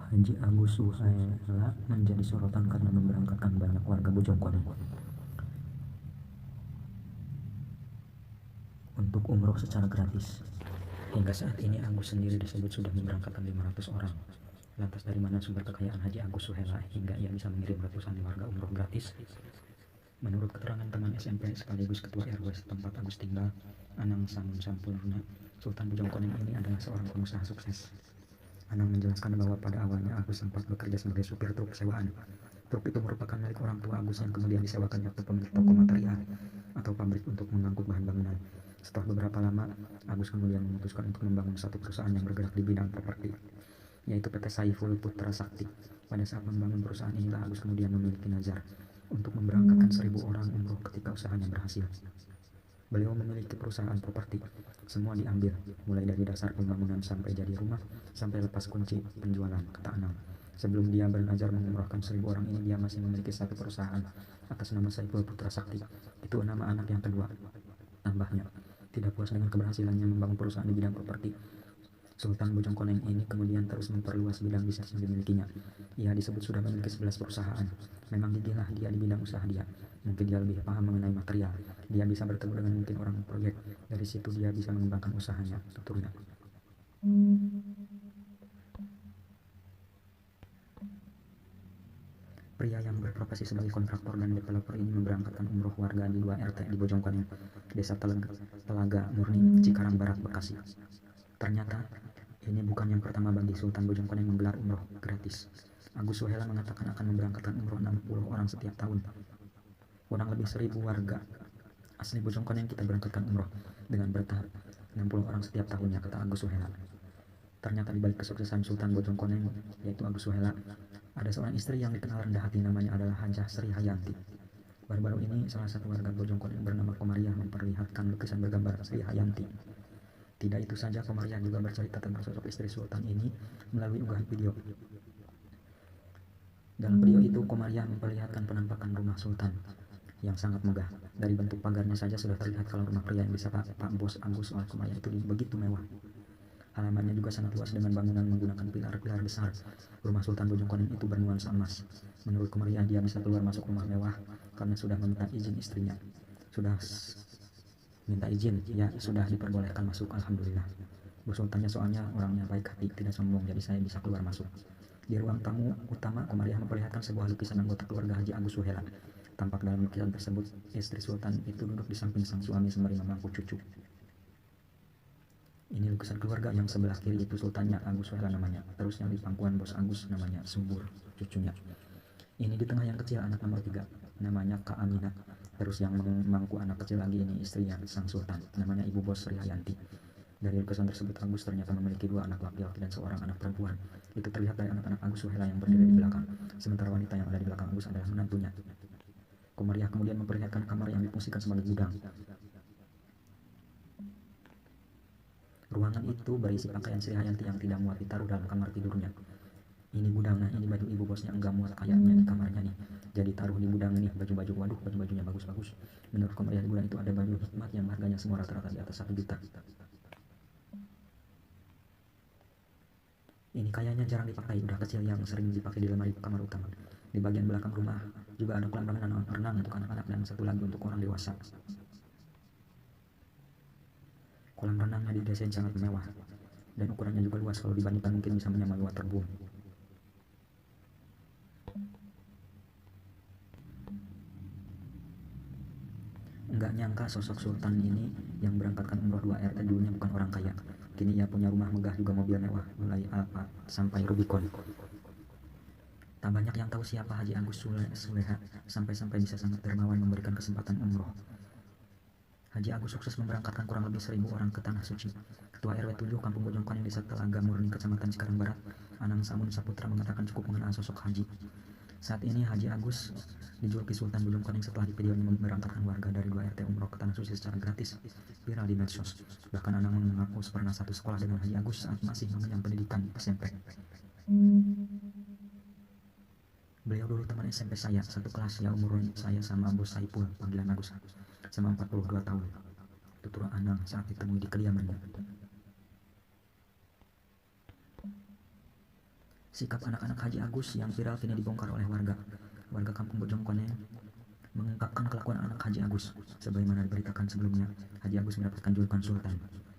Haji Agus Suhaila menjadi sorotan karena memberangkatkan banyak warga Bojongkoneng untuk umroh secara gratis. Hingga saat ini Agus sendiri disebut sudah memberangkatkan 500 orang. Lantas dari mana sumber kekayaan Haji Agus Suhaila hingga ia bisa mengirim ratusan warga umroh gratis? Menurut keterangan teman SMP sekaligus ketua RW setempat Agus tinggal, Anang Samun Sampurna, Sultan Bojongkoneng ini adalah seorang pengusaha sukses. Anang menjelaskan bahwa pada awalnya Agus sempat bekerja sebagai supir truk sewaan. Truk itu merupakan milik orang tua Agus yang kemudian disewakannya ke pemilik toko material atau pabrik untuk mengangkut bahan bangunan. Setelah beberapa lama, Agus kemudian memutuskan untuk membangun satu perusahaan yang bergerak di bidang properti, yaitu PT Saiful Putra Sakti. Pada saat membangun perusahaan inilah Agus kemudian memiliki nazar untuk memberangkatkan 1.000 orang umroh ketika usahanya berhasil. Beliau memiliki perusahaan properti, semua diambil, mulai dari dasar pembangunan sampai jadi rumah, sampai lepas kunci penjualan, kata Anang. Sebelum dia bernazar mengumrohkan 1.000 orang ini, dia masih memiliki satu perusahaan atas nama Saiful Putra Sakti. Itu nama anak yang kedua, tambahnya. Tidak puas dengan keberhasilannya membangun perusahaan di bidang properti, Sultan Bojongkoneng ini kemudian terus memperluas bidang bisnis yang dimilikinya. Ia disebut sudah memiliki 11 perusahaan. Memang gigihlah dia di bidang usaha dia. Mungkin dia lebih paham mengenai material. Dia bisa bertemu dengan mungkin orang proyek. Dari situ dia bisa mengembangkan usahanya, tuturnya. Pria yang berprofesi sebagai kontraktor dan developer ini memberangkatkan umroh warga di 2 RT di Bojongkoneng, Desa Telaga Murni, Cikarang Barat, Bekasi. Ternyata ini bukan yang pertama bagi Sultan Bojongkoneng menggelar umroh gratis. Agus Suhaila mengatakan akan memberangkatkan umroh 60 orang setiap tahun. Kurang lebih 1.000 warga asli Bojongkoneng kita berangkatkan umroh dengan bertahap 60 orang setiap tahunnya, kata Agus Suhaila. Ternyata di balik kesuksesan Sultan Bojongkoneng, yaitu Agus Suhaila, ada seorang istri yang dikenal rendah hati, namanya adalah Hajah Sri Hayanti. Baru-baru ini salah satu warga Bojongkoneng bernama Komariah memperlihatkan lukisan bergambar Sri Hayanti. Tidak itu saja, Komariah juga bercerita tentang sosok istri Sultan ini melalui unggahan video. Dalam video itu, Komariah memperlihatkan penampakan rumah Sultan yang sangat megah. Dari bentuk pagarnya saja sudah terlihat kalau rumah pria yang disapa Pak Bos Agus oleh Komariah itu begitu mewah. Halamannya juga sangat luas dengan bangunan menggunakan pilar-pilar besar. Rumah Sultan Bojongkoneng itu bernuansa emas. Menurut Komariah, dia bisa keluar masuk rumah mewah karena sudah meminta izin istrinya. Sudah minta izin, ya sudah diperbolehkan masuk, alhamdulillah. Bos Sultannya soalnya orangnya baik hati, tidak sombong, jadi saya bisa keluar masuk. Di ruang tamu utama, Komariah memperlihatkan sebuah lukisan anggota keluarga Haji Agus Suhaila. Tampak dalam lukisan tersebut, istri Sultan itu duduk di samping sang suami sembari memangku cucu. Ini lukisan keluarga, yang sebelah kiri itu sultannya Agus Suhaila namanya. Terus yang di pangkuan bos Agus namanya Subur, cucunya. Ini di tengah yang kecil anak nomor 3, namanya Kak Aminah. Terus yang memangku anak kecil lagi ini istrinya sang sultan, namanya Ibu Bos Sri Hayanti. Dari lukisan tersebut, Agus ternyata memiliki 2 anak laki-laki dan seorang anak perempuan. Itu terlihat dari anak-anak Agus Suhaila yang berdiri di belakang. Sementara wanita yang ada di belakang Agus adalah menantunya. Komariah kemudian memperlihatkan kamar yang difungsikan sebagai gudang. Ruangan itu berisi pakaian Sri Hayanti yang tidak muat ditaruh dalam kamar tidurnya. Ini gudang, nah ini baju ibu bosnya enggak muat kayaknya di kamarnya nih. Jadi taruh di gudang ini baju-baju, waduh baju-bajunya bagus-bagus. Menurut Komariah di gudang itu ada baju hikmat yang harganya semua rata-rata di atas 1 juta. Ini kayaknya jarang dipakai, udah kecil yang sering dipakai di lemari kamar utama. Di bagian belakang rumah juga ada kolam renang untuk anak-anak dan satu lagi untuk orang dewasa. Kolam renangnya didesain sangat mewah dan ukurannya juga luas, kalau dibandingkan mungkin bisa menyamai waterboom. Enggak nyangka sosok Sultan ini yang berangkatkan umroh 2 RT dulunya bukan orang kaya. Kini ia punya rumah megah juga mobil mewah, mulai Alfa sampai Rubicon. Tak banyak yang tahu siapa Haji Agus Suhaila, sampai-sampai bisa sangat dermawan memberikan kesempatan umroh. Haji Agus sukses memberangkatkan kurang lebih 1.000 orang ke Tanah Suci. Ketua RW 7 Kampung Bojongkoneng Desa Telaga Murni, Kecamatan Cikarang Barat, Anang Samun Saputra mengatakan cukup mengenal sosok Haji. Saat ini Haji Agus dijuluki Sultan Bojongkoneng setelah di videonya memberangkatkan warga dari 2 RT umroh ke Tanah Suci secara gratis, viral di medsos. Bahkan Anang mengaku pernah satu sekolah dengan Haji Agus saat masih mengenyam pendidikan SMP. Beliau dulu teman SMP saya, satu kelas ya, umur saya sama Bos Saipul, panggilan Agus, sama 42 tahun. Tutur Anang saat ditemui di kediamannya. Sikap anak-anak Haji Agus yang viral kini dibongkar oleh warga. Warga kampung Bojongkoneng mengungkapkan kelakuan anak Haji Agus. Sebagaimana diberitakan sebelumnya, Haji Agus mendapatkan julukan Sultan.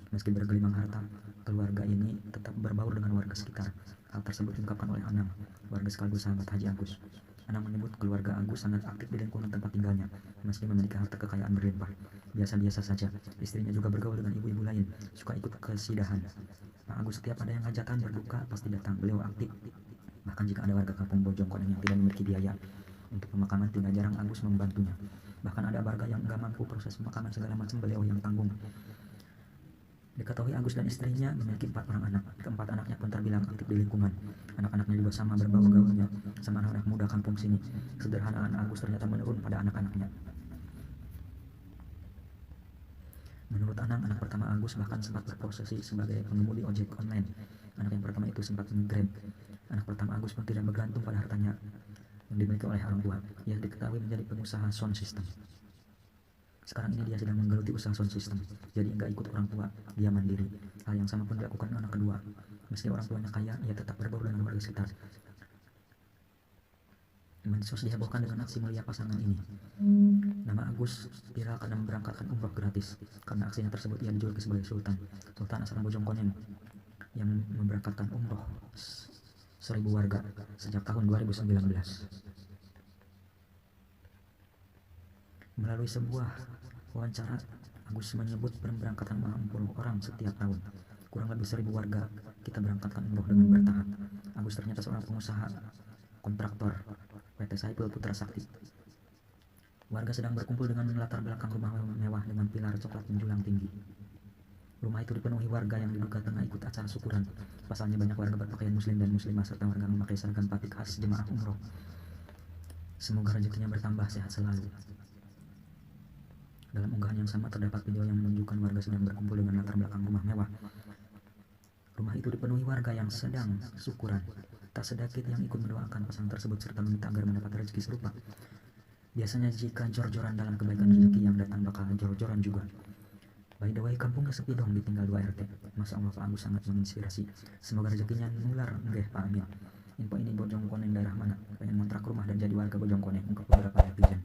Meski bergelimang harta, keluarga ini tetap berbaur dengan warga sekitar. Hal tersebut diungkapkan oleh Anang, warga sekaligus sahabat Haji Agus. Anang menyebut keluarga Agus sangat aktif di lingkungan tempat tinggalnya, meski memiliki harta kekayaan berlimpah. Biasa-biasa saja, istrinya juga bergaul dengan ibu-ibu lain, suka ikut kesidahan. Pak Agus setiap ada yang hajatan berduka pasti datang, beliau aktif. Bahkan jika ada warga kampung Bojongkoneng yang tidak memiliki biaya untuk pemakaman, tidak jarang Agus membantunya. Bahkan ada warga yang enggak mampu proses pemakaman segala macam, beliau yang tanggung. Diketahui Agus dan istrinya memiliki 4 orang anak. Keempat anaknya pun terbilang aktif di lingkungan. Anak-anaknya juga sama berbaur-gaulnya sama anak-anak muda kampung sini. Kesederhanaan Agus ternyata menurun pada anak-anaknya. Menurut Anang, anak pertama Agus bahkan sempat berprofesi sebagai pengemudi ojek online. Anak yang pertama itu sempat nge-Grab. Anak pertama Agus pun tidak bergantung pada hartanya yang dimiliki oleh orang tua. Ia diketahui menjadi pengusaha sound system. Sekarang ini dia sedang menggeluti usaha sound system, jadi enggak ikut orang tua, dia mandiri. Hal yang sama pun dilakukan anak kedua. Meski orang tuanya kaya, ia tetap berbaur dengan warga sekitar. Medsos dihebohkan dengan aksi mulia pasangan ini. Nama Agus viral karena memberangkatkan umroh gratis. Karena aksinya tersebut ia dijuluki sebagai Sultan. Sultan asal Bojongkoneng yang memberangkatkan umroh 1.000 warga sejak tahun 2019. Melalui sebuah wawancara, Agus menyebut pemberangkatan 60 orang setiap tahun. Kurang lebih 1.000 warga kita berangkatkan umroh dengan bertahap. Agus ternyata seorang pengusaha kontraktor PT Saipul Putra Sakti. Warga sedang berkumpul dengan latar belakang rumah mewah dengan pilar coklat menjulang tinggi. Rumah itu dipenuhi warga yang diduga tengah ikut acara syukuran. Pasalnya banyak warga berpakaian muslim dan muslimah serta warga memakai seragam batik khas jemaah umroh. Semoga rezekinya bertambah, sehat selalu. Dalam unggahan yang sama terdapat video yang menunjukkan warga sedang berkumpul dengan latar belakang rumah mewah. Rumah itu dipenuhi warga yang sedang syukuran. Tak sedikit yang ikut mendoakan pasangan tersebut serta meminta agar mendapat rezeki serupa. Biasanya jika jor-joran dalam kebaikan, rezeki yang datang bakal jor-joran juga. By the way, kampungnya sepi dong, ditinggal 2 RT. Masya Allah, Pak Agus sangat menginspirasi. Semoga rezekinya nular, nggih Pak Amin. Info ini Bojongkoneng daerah mana? Pengen ngontrak rumah dan jadi warga Bojongkoneng, ungkap beberapa netizen.